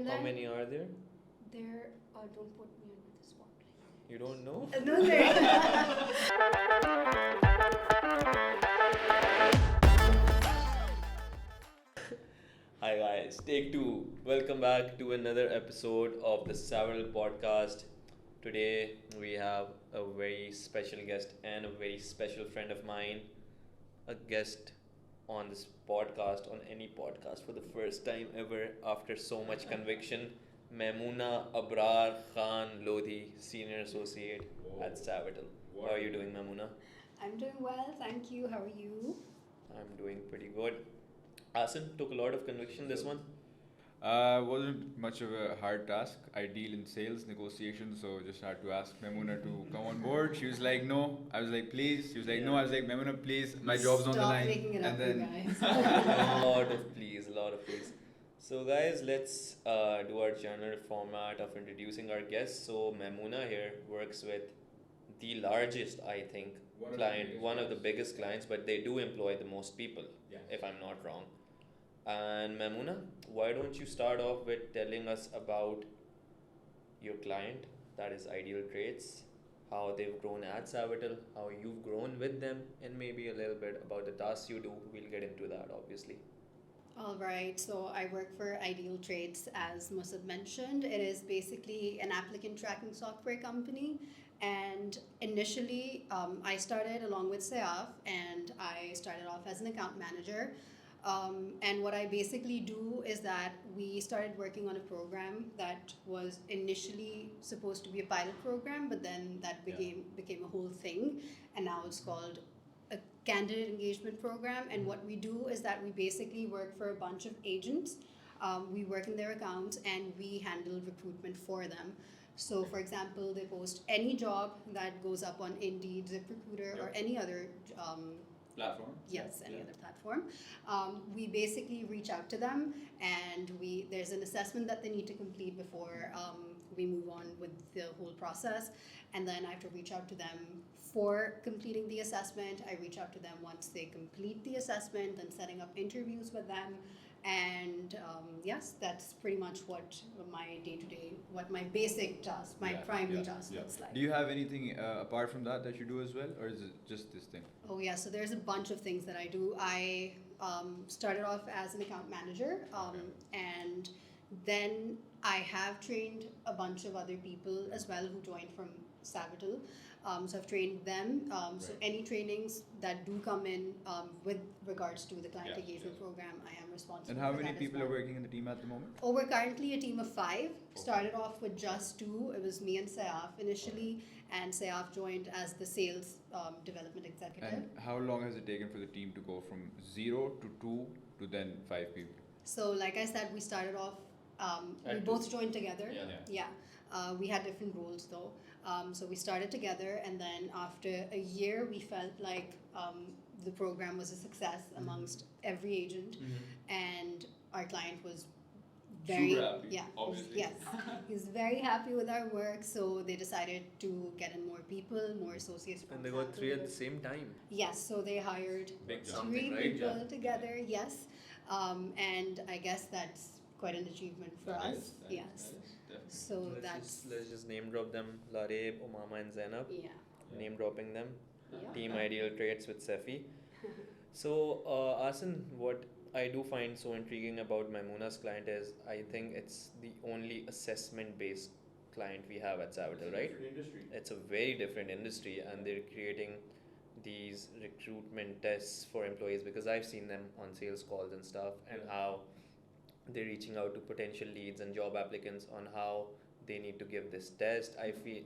And How then many are there? there, don't put me under the spot. You don't know? No, there. Hi guys, take two. Welcome back to another episode of the Savvital podcast. Today we have a very special guest and a very special friend of mine, a guest on this podcast, on any podcast for the first time ever after so much conviction. Maimoona Abrar Khan Lodhi, Senior Associate at Savvital. How are you doing, Maimoona? I'm doing well, thank you. How are you? I'm doing pretty good. Asin took a lot of conviction this one. Wasn't much of a hard task. I deal in sales negotiations, so just had to ask Maimoona to come on board. She was like, "No." I was like, "Please." She was like, "No." I was like, "Maimoona, please. My job's on the Stop line." making it up, and then you guys. A lot of please. So, guys, let's do our general format of introducing our guests. So, Maimoona here works with the largest, I think, one of the biggest clients, but they do employ the most people, if I'm not wrong. And Maimoona, why don't you start off with telling us about your client, that is Ideal Traits, how they've grown at Savvital, how you've grown with them, and maybe a little bit about the tasks you do. We'll get into that, obviously. All right, so I work for Ideal Traits, as Musab mentioned. It is basically an applicant tracking software company. And initially, I started along with Sayaf, and I started off as an account manager. And what I basically do is that we started working on a program that was initially supposed to be a pilot program, but then that became a whole thing, and now it's called a candidate engagement program. And what we do is that we basically work for a bunch of agents. We work in their accounts and we handle recruitment for them. So, for example, they post any job that goes up on Indeed, ZipRecruiter, or any other platform. Yes, any other platform. We basically reach out to them, and there's an assessment that they need to complete before we move on with the whole process. And then I have to reach out to them for completing the assessment. I reach out to them once they complete the assessment, then setting up interviews with them. And yes, that's pretty much what my day-to-day, what my basic task, my primary task looks like. Do you have anything apart from that you do as well, or is it just this thing? Oh yeah, so there's a bunch of things that I do. I started off as an account manager, and then I have trained a bunch of other people as well who joined from Savvital. So I've trained them. So any trainings that do come in with regards to the client engagement program, I am responsible. And how for many that people as well. are working in the team at the moment? Oh, we're currently a team of 5. Started off with just 2. It was me and Sayaf initially, and Sayaf joined as the sales development executive. And how long has it taken for the team to go from 0 to 2 to then 5 people? So, like I said, we started off. We both joined together. We had different roles though. So we started together, and then after a year, we felt like the program was a success amongst every agent, and our client was very super happy. Obviously. Yes, he's very happy with our work. So they decided to get in more people, more associates. And they got 3 at the same time. Yes, so they hired Big 3 something, right? people together. Yes, and I guess that's quite an achievement for us. Yes. So Let's just name drop them: Lareb, Umama, and Zainab. Name dropping them. Yeah. Team Ideal Traits with Sefi. So, Asin, what I do find so intriguing about Maimoona's client is I think it's the only assessment-based client we have at Savvital, right? It's a very different industry, and they're creating these recruitment tests for employees, because I've seen them on sales calls and stuff, and how they're reaching out to potential leads and job applicants on how they need to give this test. I feel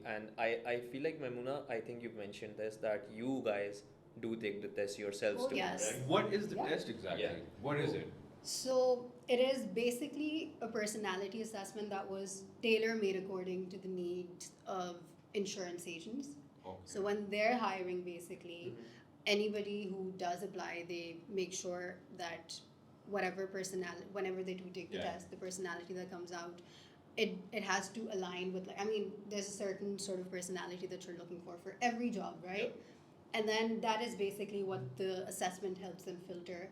like, Maimoona, I think you've mentioned this, that you guys do take the test yourselves too. Yes. Right? What is the test exactly? Yeah. What is it? So it is basically a personality assessment that was tailor-made according to the needs of insurance agents. Okay. So when they're hiring, basically, anybody who does apply, they make sure that whatever personality, whenever they do take the test, the personality that comes out, it has to align with, like, I mean, there's a certain sort of personality that you're looking for every job, right? And then that is basically what the assessment helps them filter.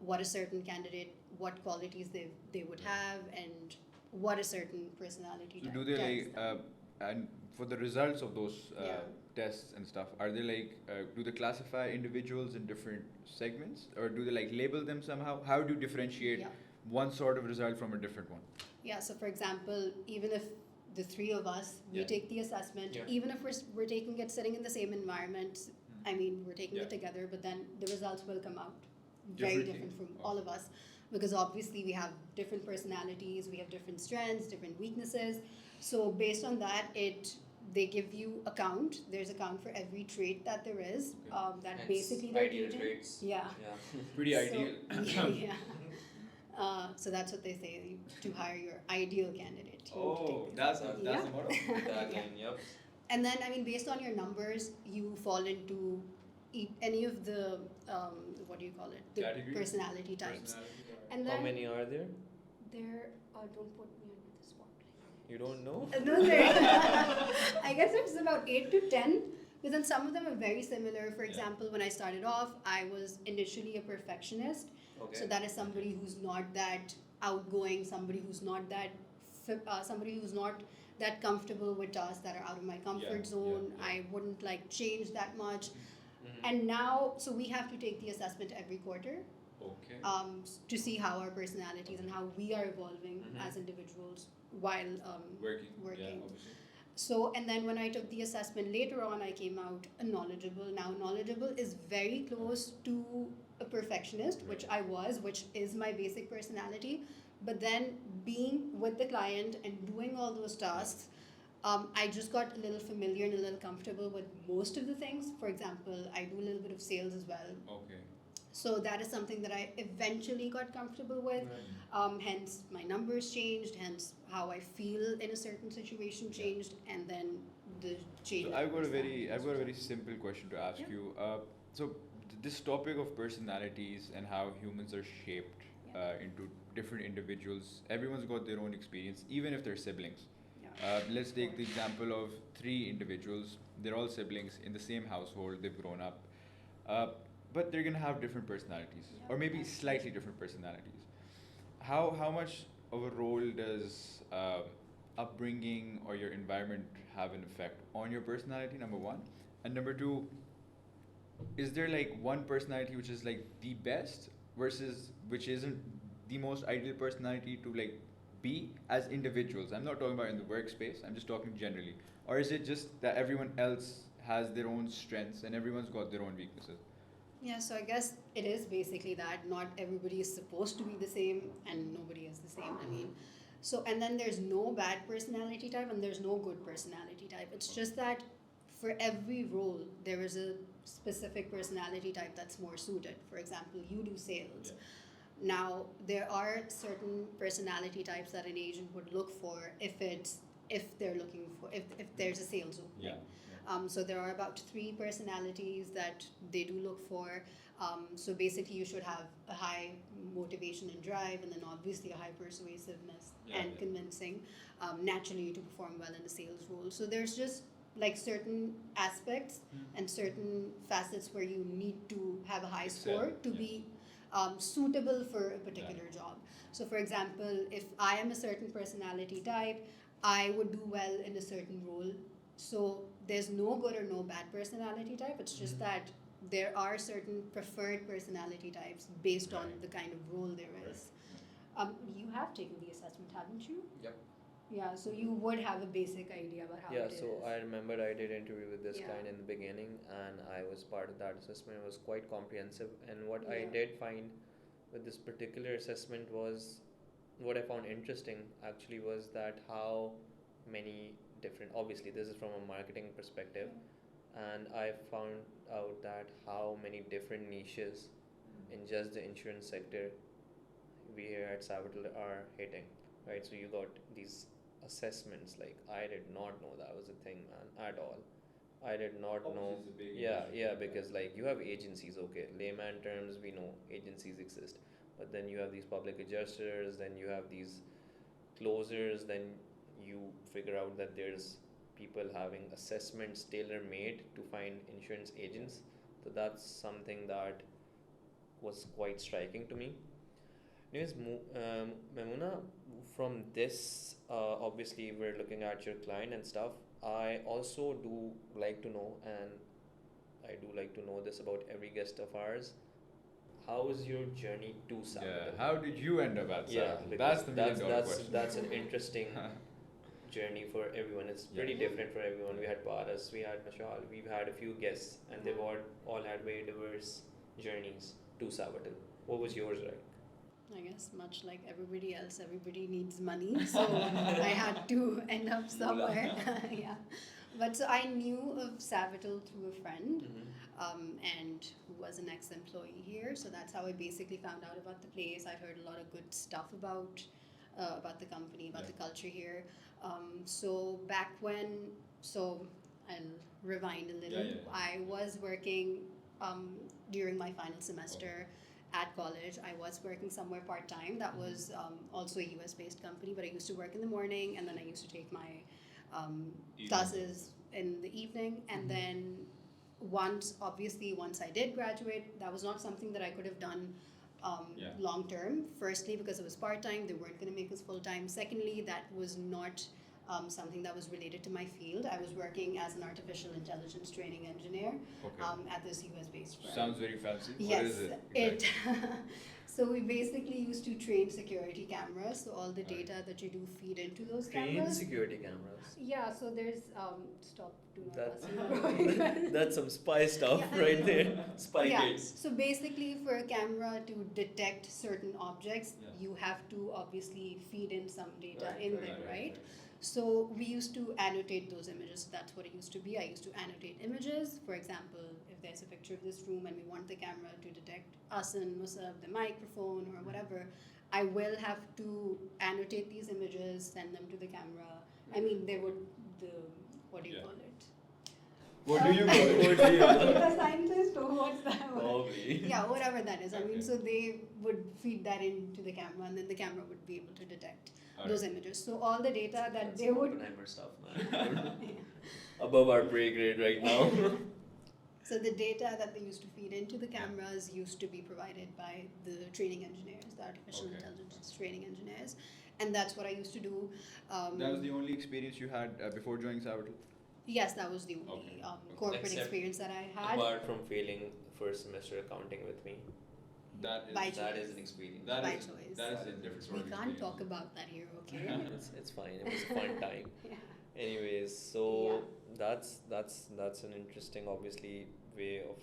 What a certain candidate, what qualities they would have, and what a certain personality So type do they tells like, them. and for the results of those Yeah. tests and stuff, are they like, do they classify individuals in different segments, or do they like label them somehow? How do you differentiate Yeah. one sort of result from a different one? Yeah, so for example, even if the three of us, we Yeah. take the assessment, Yeah. even if we're taking it sitting in the same environment, I mean, we're taking Yeah. it together, but then the results will come out very Differently. different from Oh. all of us, because obviously we have different personalities, we have different strengths, different weaknesses. So based on that, they give you a count. There's a count for every trait that there is. Okay. That Hence, basically they're ideal gauging. traits. Yeah. Yeah. Pretty So- ideal. yeah. So that's what they say, to hire your ideal candidate. You need to Oh, take that's this. that's the Yeah. motto. Tagline, yep. And then, I mean, based on your numbers, you fall into any of the, what do you call it? The Categories? personality types. Personality. And How then many are there? there, don't put me under the spot. You don't know? No, there. I guess it's about 8 to 10. But then some of them are very similar. For Yeah. example, when I started off, I was initially a perfectionist. Okay. So that is somebody who's not that outgoing, somebody who's not that, somebody who's not that comfortable with tasks that are out of my comfort Yeah, zone. yeah. I wouldn't like change that much. Mhm. And now, so we have to take the assessment every quarter Okay. to see how our personalities and how we are evolving Mhm. as individuals while Working. working. Yeah, obviously. So, and then when I took the assessment later on, I came out a knowledgeable. Now, knowledgeable is very close to a perfectionist, which I was, which is my basic personality. But then being with the client and doing all those tasks, I just got a little familiar and a little comfortable with most of the things. For example, I do a little bit of sales as well. Okay. So that is something that I eventually got comfortable with. Hence, my numbers changed. Hence, how I feel in a certain situation changed, and then the change. So of personality I've got a as very simple question to ask Yeah. you. So this topic of personalities and how humans are shaped into different individuals. Everyone's got their own experience, even if they're siblings. Yeah. Let's take the example of three individuals. They're all siblings in the same household. They've grown up, but they're gonna have different personalities, Yeah. or maybe slightly different personalities. How much of a role does upbringing or your environment have an effect on your personality? Number one, and number two, is there like one personality which is like the best versus which isn't the most ideal personality to like be as individuals? I'm not talking about in the workspace. I'm just talking generally. Or is it just that everyone else has their own strengths and everyone's got their own weaknesses? Yeah, so I guess it is basically that not everybody is supposed to be the same and nobody is the same. I mean, so, and then there's no bad personality type and there's no good personality type. It's just that for every role, there is a specific personality type that's more suited. For example, you do sales. Now, there are certain personality types that an agent would look for if they're looking for if there's a sales opening. So there are about 3 personalities that they do look for. So basically, you should have a high motivation and drive, and then obviously a high persuasiveness and convincing, naturally to perform well in the sales role. So there's just like certain aspects and certain facets where you need to have a high Excel, score to be suitable for a particular job. So, for example, if I am a certain personality type, I would do well in a certain role. So, there's no good or no bad personality type. It's just that there are certain preferred personality types based on Right. the kind of role there is. You have taken the assessment, haven't you? Yep. Yeah, so you would have a basic idea about how Yeah, it is. so I remember I did interview with this Yeah. client in the beginning, and I was part of that assessment. It was quite comprehensive, and what I Yeah. did find with this particular assessment was what I found interesting actually was that how many different, obviously this is from a marketing perspective, and I found out that how many different niches in just the insurance sector we here at Savvital are hitting, right? So you got these assessments, like I did not know that was a thing, man, at all. I did not know. Obviously, it's a big Yeah, industry. yeah, because like you have agencies, okay, layman terms, we know agencies exist, but then you have these public adjusters, then you have these closers, then you figure out that there's people having assessments tailor made to find insurance agents. So that's something that was quite striking to me. Anyways, Maimoona, from this, obviously we're looking at your client and stuff. I also do like to know, and I do like to know this about every guest of ours. How was your journey to Yeah. Savvital? How did you end up at Yeah, Savvital? because That's the million-dollar question. that's an interesting journey for everyone. It's pretty Yeah. different for everyone. We had Paras, we had Mashal, we've had a few guests, and they've all had very diverse journeys to Savvital. What was yours like? I guess much like everybody else, everybody needs money, so I had to end up somewhere. Yeah, but so I knew of Savvital through a friend, and who was an ex-employee here. So that's how I basically found out about the place. I heard a lot of good stuff about the company, about Yeah. the culture here. So back when, so I'll rewind a little. Yeah. I was working during my final semester at college. I was working somewhere part time. That was also a US based company, but I used to work in the morning and then I used to take my Evening. classes in the evening. And then once I did graduate, that was not something that I could have done Yeah. long term. Firstly, because it was part time, they weren't going to make us full time. Secondly, that was not something that was related to my field. I was working as an artificial intelligence training engineer Okay. at this US based firm. Sounds very fancy. Yes, What is it? it. So we basically used to train security cameras. So all the Right. data that you do feed into those Train cameras. security cameras. Yeah. So there's stop. Do not That- pass you. That's some spy stuff Yeah. right there. Spy Yeah. gates. So basically, for a camera to detect certain objects, Yeah. you have to obviously feed in some data Right, in right, there, right, right? So we used to annotate those images. So that's what it used to be. I used to annotate images. For example, if there's a picture of this room and we want the camera to detect us and Musab, the microphone or whatever, I will have to annotate these images, send them to the camera. I mean, they would what do you Yeah. call it? What do you call it? What do you call it? Data scientist or what's that word? Probably. Yeah, whatever that is. I mean, Okay. so they would feed that into the camera, and then the camera would be able to detect those images. So all the data that That's they would. Oppenheimer stuff, man. Above our pay grade right now. So the data that they used to feed into the cameras used to be provided by the training engineers, the artificial Okay. intelligence training engineers, and that's what I used to do. That was the only experience you had before joining Savvital? Yes, that was the only Okay. corporate Except experience that I had. Apart from failing first semester accounting with me. That is By That choice. is an experience. that By is choice. that is a different sort We of can't experience. talk about that here, okay? It's fine. It was a fun time. Yeah. Anyways, so that's an interesting, obviously, way of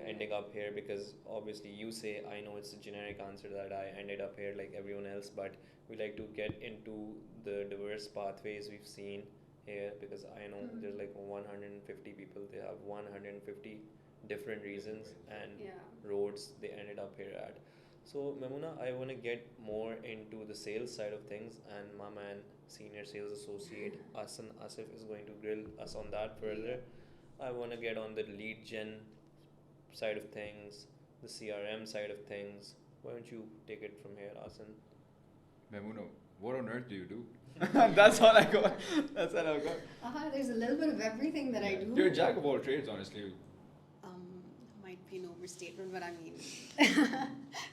ending up here, because obviously you say, I know it's a generic answer that I ended up here like everyone else, but we like to get into the diverse pathways we've seen here, because I know there's like 150 people, they have 150 different reasons and Yeah. roads they ended up here at. So Maimoona, I want to get more into the sales side of things, and my man, senior sales associate Asan Asif, is going to grill us on that further. I want to get on the lead gen side of things, the CRM side of things. Why don't you take it from here, Asan? Maimoona, what on earth do you do? That's all I got. That's all I got. There's a little bit of everything that I do. You're a jack of all trades, honestly. Might be an overstatement, but I mean,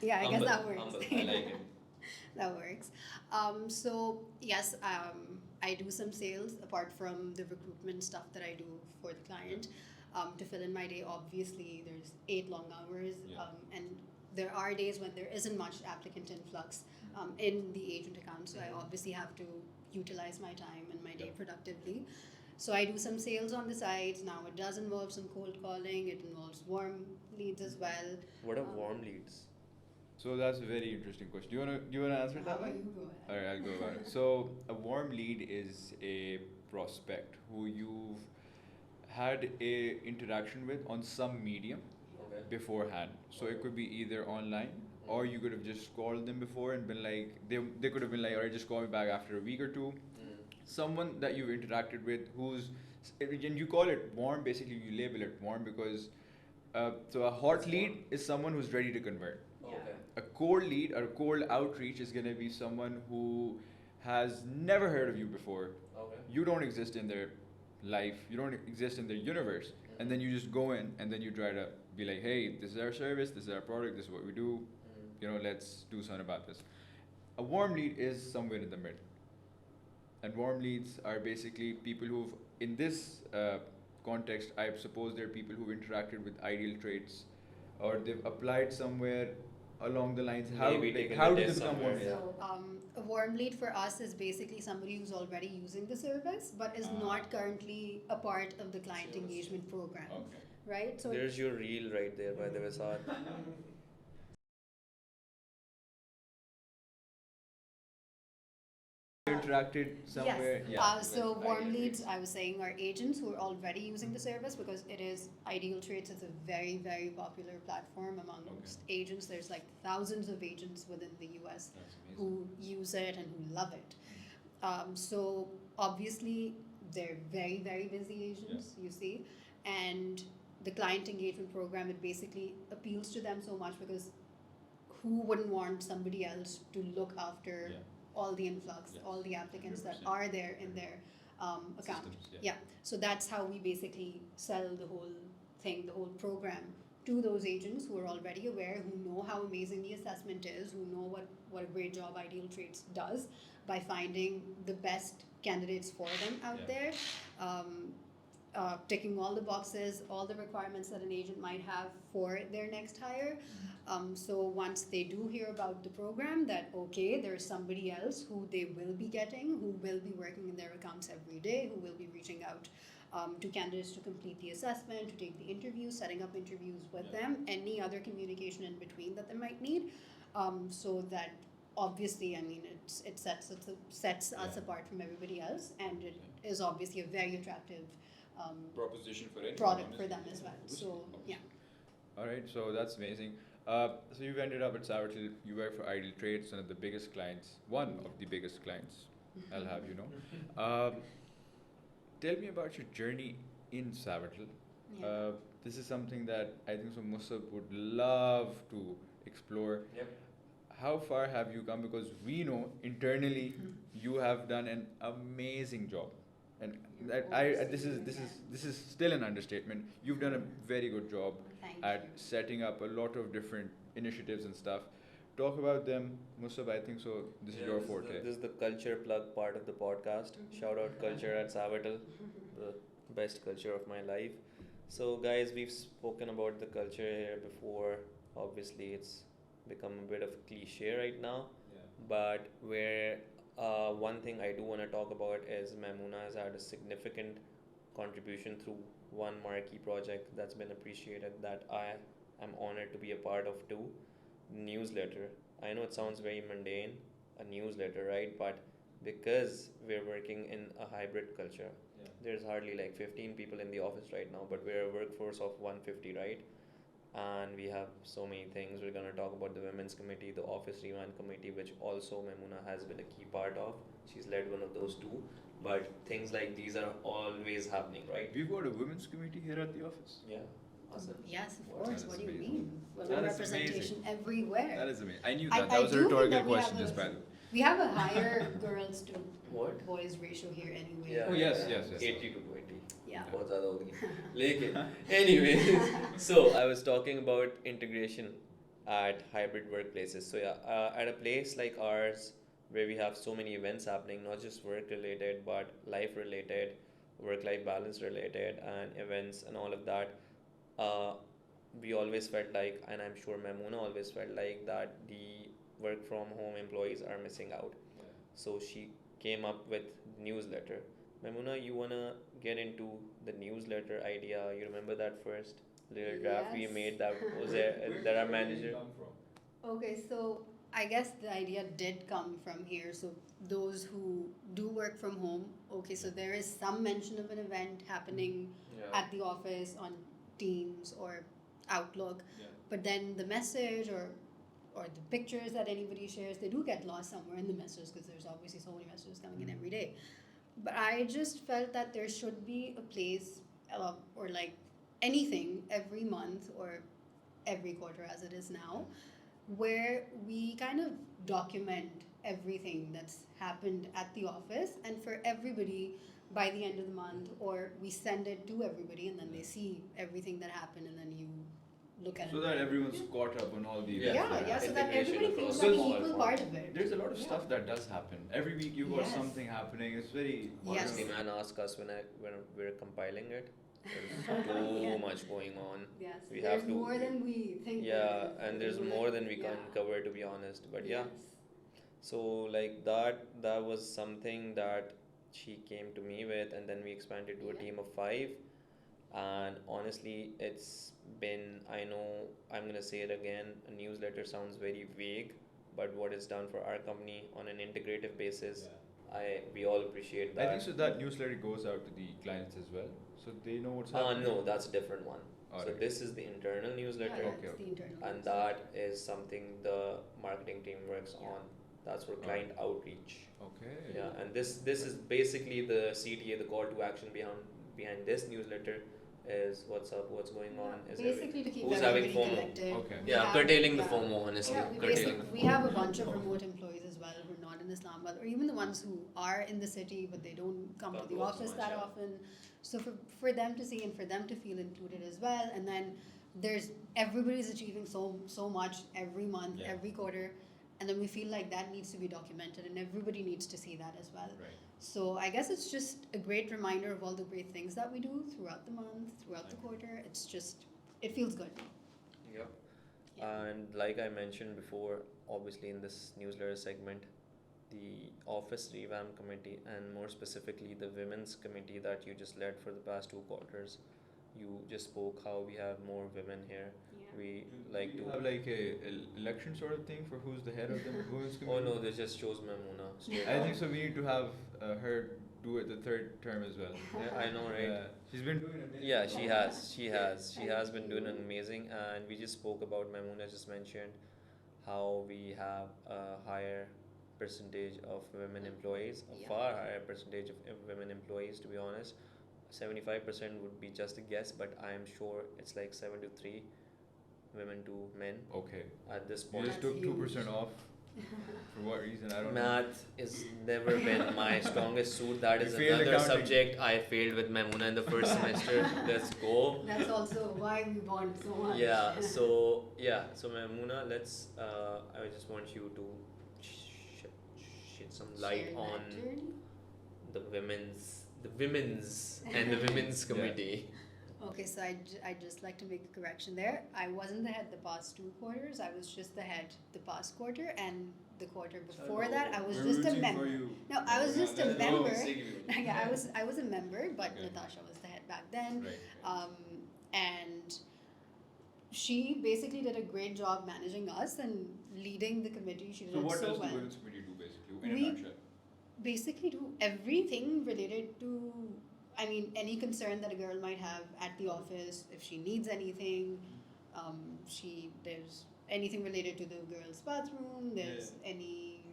yeah, I guess that works. Humble. I like it. That works. So yes, I do some sales apart from the recruitment stuff that I do for the client. To fill in my day, obviously there's 8 long hours, Yeah. and there are days when there isn't much applicant influx in the agent account. So I obviously have to utilize my time and my day Yeah. productively. So I do some sales on the sides. Now it does involve some cold calling. It involves warm leads as well. What are warm leads? So that's a very interesting question. Do you wanna answer How that about one? you go ahead? All right, I'll go about it. So a warm lead is a prospect who you've had a interaction with on some medium Okay. beforehand. So it could be either online, or you could have just called them before and been like, they could have been like, all right, just call me back after a week or two. Someone that you've interacted with who's, and you call it warm, basically you label it warm because so a hot It's lead warm. is someone who's ready to convert. Okay. A cold lead or cold outreach is going to be someone who has never heard of you before. Okay. You don't exist in their life, you don't exist in their universe, and then you just go in and then you try to be like, hey, this is our service, this is our product, this is what we do, let's do something about this. A warm lead is somewhere in the middle. And warm leads are basically people who've, in this context, I suppose they're people who've interacted with ideal traits, or they've applied somewhere along the lines. Maybe taken How the do they test become somewhere, warm leads? yeah. So, a warm lead for us is basically somebody who's already using the service but is Ah. not currently a part of the client engagement program, Okay. right? So, There's your reel right there, by the way, Saad. Interacted somewhere. yes. Yeah. So with warm ideal leads, traits. I was saying, are agents who are already using the service because it is Ideal Traits. It's a very, very popular platform amongst agents. There's like thousands of agents within the US That's amazing. who use it and who love it. So obviously, they're very, very busy agents, you see, and the client engagement program, it basically appeals to them so much because who wouldn't want somebody else to look after Yeah. all the influx, Yes. all the applicants that 100%. are there in their account. Systems, Yeah, so that's how we basically sell the whole thing, the whole program to those agents who are already aware, who know how amazing the assessment is, who know what a great job Ideal Traits does by finding the best candidates for them out Yeah. there. Ticking all the boxes, all the requirements that an agent might have for their next hire. So once they do hear about the program, that okay, there's somebody else who they will be getting, who will be working in their accounts every day, who will be reaching out to candidates to complete the assessment, to take the interviews, setting up interviews with Yeah. them, any other communication in between that they might need, so that obviously, I mean, it sets us Yeah. apart from everybody else, and it is obviously a very attractive Proposition for anyone, product for honestly. them as well. So yeah. All right, so that's amazing. So you've ended up at Savvital. You work for Ideal Trades, one of the biggest clients, one of the biggest clients. I'll have you know. Tell me about your journey in Savvital. Yeah. This is something that I think so Musab would love to explore. Yep. How far have you come? Because we know internally you have done an amazing job, and that this is still an understatement. You've done a very good job Thank at you. setting up a lot of different initiatives and stuff. Talk about them, Musab. I think so. This is your forte. This is the culture plug part of the podcast. Shout out culture at Savvital, the best culture of my life. So, guys, we've spoken about the culture here before. Obviously, it's become a bit of a cliche right now. But where one thing I do want to talk about is Maimoona has had a significant contribution through one marquee project that's been appreciated that I am honored to be a part of too. Newsletter. I know it sounds very mundane, a newsletter, right? But because we're working in a hybrid culture, there's hardly like 15 people in the office right now, but we're a workforce of 150, right? And we have so many things. We're going to talk about the women's committee, the office revamp committee, which also Maimoona has been a key part of. She's led one of those two. But things like these are always happening, right? We've got a women's committee here at the office. Yeah. Awesome. Yes, of Wow, course. that What is do you amazing. mean? Women That is representation amazing. everywhere. That is amazing. I knew I- that. I That was a do think rhetorical that we have question, a- just by the way. We have a higher girls to What? boys ratio here anyway. Yeah. Oh, yes, yes, yes. 80 to 20. Yeah. बहुत ज़्यादा होगी. लेकिन anyways, so I was talking about integration at hybrid workplaces. So yeah, at a place like ours where we have so many events happening, not just work related but life related, work-life balance related, and events and all of that, uh, we always felt like, and I'm sure Maimoona always felt like that the work from home employees are missing out. So she came up with newsletter. Maimoona, you wanna get into the newsletter idea? You remember that first little draft we Yes. made that was that our manager. Okay, so I guess the idea did come from here. So those who do work from home, okay, so there is some mention of an event happening at the office on Teams or Outlook, but then the message or the pictures that anybody shares, they do get lost somewhere in the messages because there's obviously so many messages coming in every day. But I just felt that there should be a place or like anything every month or every quarter as it is now where we kind of document everything that's happened at the office, and for everybody by the end of the month, or we send it to everybody and then they see everything that happened, and then you look at it. So that everyone's caught up on all the Yeah. events. Yeah, so that Integration everybody across feels like an all equal forms. part of it. There's a lot of Yeah. stuff that does happen. Every week you got Yes. something happening. It's very Honestly, Yes. man, ask us when we're compiling it. There's too Yeah. much going on. Yes, We there's have to- more than we think. Yeah, there is. and there's more than we can cover, to be honest. But yeah, Yes. so like that was something that she came to me with, and then we expanded to a Yeah. team of 5. And honestly, it's been, I know I'm gonna say it again, a newsletter sounds very vague, but what it's done for our company on an integrative basis, we all appreciate I that. think so that newsletter goes out to the clients as well, so they know what's happening. No, that's a different one. So Alright. this is the internal newsletter, Yeah, Okay, that's the internal and ones. that is something the marketing team works on. That's for client outreach. Okay. Yeah, and this is basically the CTA, the call to action behind this newsletter is what's up, what's going on, is Basically to keep who's having everybody FOMO? connected. Okay. We Yeah, have- curtailing the yeah. FOMO, honestly. Yeah, we, Curtailing we have a bunch of remote employees as well who are not in Islamabad, or even the ones who are in the city but they don't come to Come the to office much, that yeah. often. So for them to see and for them to feel included as well, and then there's everybody's achieving so much every month, Yeah. every quarter, and then we feel like that needs to be documented and everybody needs to see that as well. Right. So I guess it's just a great reminder of all the great things that we do throughout the month, throughout the quarter. It's just, it feels good. Yep. Yeah. And like I mentioned before, obviously in this newsletter segment, the office revamp committee, and more specifically the women's committee that you just led for the past 2 quarters, you just spoke how we have more women here. We like Do you to. have like a election sort of thing for who's the head of the women's committee? Oh no, they just chose Maimoona straight I up. think so. We need to have her do it the 3rd term as well. Yeah, I know, right? Yeah, she's been doing amazing. Yeah, she has been doing amazing, and we just spoke about Maimoona just mentioned how we have a higher percentage of women employees, a Yeah. far higher percentage of women employees, to be honest. 75% would be just a guess, but I am sure it's like 7 to 3 women to men Okay. at this You point. just That's took huge. 2% off. For what reason? I don't know. Math has never been my strongest suit. That You is failed another accounting. subject I failed with Maimoona in the first semester. Let's go. That's also why we bond so much. So Maimoona, let's. I just want you to shed some light Share on that journey. the women's and the women's Yeah. committee. Okay, so I'd just like to make a correction there. I wasn't the head the past 2 quarters. I was just the head the past quarter, and the quarter before that, I was We're just a rooting for member. you. No, I was just a Let's go. member. Sing you. Yeah, I was a member, but Okay. Natasha was the head back then. Right. And she basically did a great job managing us and leading the committee. She did So it what so does well. the women's committee do basically in We- a nutshell? Basically do everything related to, I mean, any concern that a girl might have at the office, if she needs anything, there's anything related to the girls' bathroom, there's any,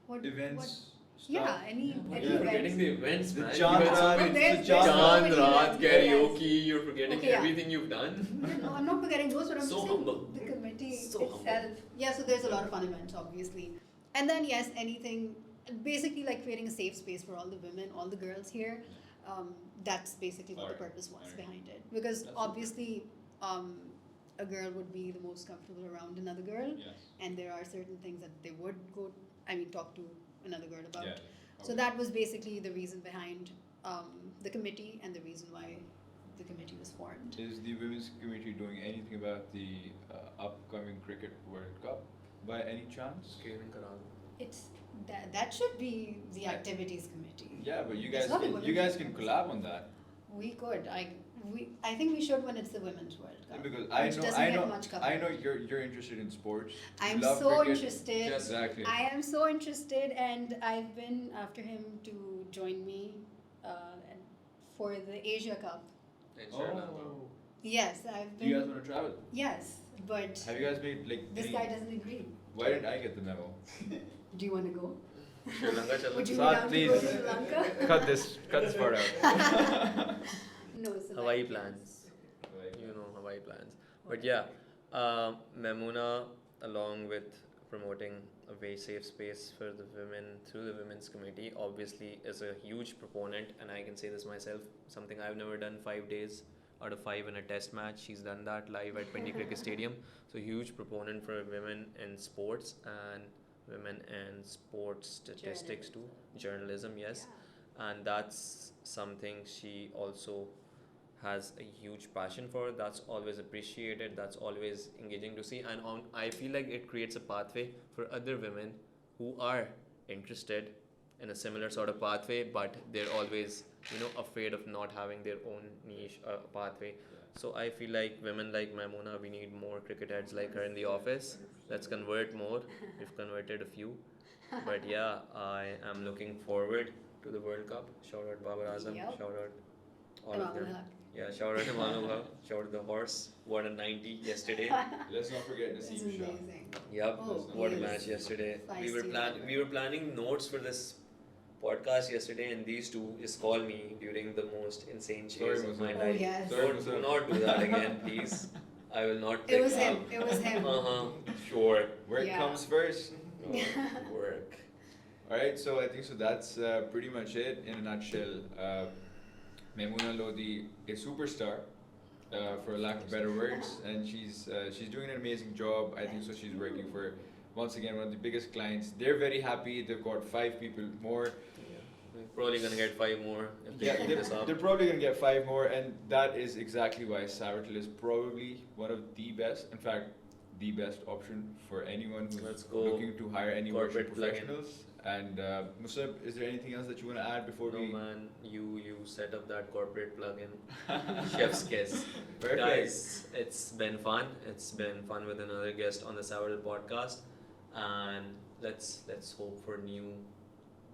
what, Events. yeah, stuff. any You're events. forgetting the events, The man. Chan You had so Raat, many- Oh, there's the Chan so Chan many Raat, events, yes. karaoke, you're forgetting Okay, yeah. everything you've done. No, I'm not forgetting those, but I'm So just saying humble. the committee So itself. humble. Yeah, so there's a lot of fun events, obviously. And then, yes, anything, basically like creating a safe space for all the women, all the girls here. That's basically what the Alright, purpose was alright. behind it. Because That's obviously, a girl would be the most comfortable around another girl, Yes. and there are certain things that they would talk to another girl about. Yeah. So that was basically the reason behind the committee and the reason why the committee was formed. Is the women's committee doing anything about the upcoming Cricket World Cup by any chance? It's that should be the activities committee. Yeah, but you It's guys not the can, you women's guys can World collab on that. We could. I think we should when it's the women's World Cup. Because which doesn't get much I know coverage. you're interested in sports. You I'm love so cricket. interested. Exactly. I am so interested, and I've been after him to join me for the Asia Cup. Oh. Yes, I've Do you guys been. want to travel? Yes, but Have you guys made like this any- guy doesn't agree. Why didn't I get the memo? Do you want to go? Sri Lanka chalo. Would you be Saad, down to please. go to Sri Lanka? cut this part out. No, so Hawaii like- plans. You know, Hawaii plans. But yeah, Maimoona, along with promoting a very safe space for the women through the women's committee, obviously is a huge proponent, and I can say this myself, something I've never done 5 days out of 5 in a test match. She's done that live at Pindi Cricket Stadium. So huge proponent for women in sports and women in sports statistics too. Journalism, yes. And that's something she also has a huge passion for. That's always appreciated. That's always engaging to see. And I feel like it creates a pathway for other women who are interested in a similar sort of pathway, but they're always, afraid of not having their own niche pathway. So I feel like women like Maimoona, we need more cricket heads like her in the office. Let's convert more. We've converted a few. But yeah, I am looking forward to the World Cup. Shout out Babar Azam. Yep. Shout out all of them. Yeah, shout out Imam shout out the horse. What a 90 yesterday. Let's not forget That's Naseem Shah. amazing. Yep, Oh, what a yes. match yesterday. Feisty. We were planning notes for this podcast yesterday, and these two just called me during the most insane chase of my Muslim. Oh, life. yes. Sorry, Do Muslim. not do that again, please. I will not. It pick was him. up. It was him. Sure. Work Yeah. comes first. Oh, work. Alright, so I think so that's pretty much it in a nutshell. Maimoona Lodhi, a superstar, for lack of better words, and she's doing an amazing job. I think so. She's working for, once again, one of the biggest clients. They're very happy. They've got 5 people more. Yeah. We're probably gonna get 5 more if they Yeah, keep this up. they're probably gonna get 5 more, and that is exactly why Savvital is probably one of the best, in fact, the best option for anyone who's Let's go. looking to hire any worship Corporate plugin. professionals. And Musab, is there anything else that you want to add before No we? man, you set up that corporate plugin. Chef's kiss. Perfect. Guys, it's been fun. It's been fun with another guest on the Savvital podcast, and let's hope for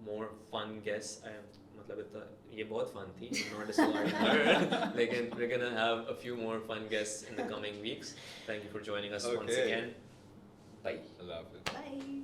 more fun guests. मतलब ये बहुत fun थी. I'm not discarding her. We're gonna have a few more fun guests in the coming weeks. Thank you for joining us once Okay. again. Bye. I love it. Bye.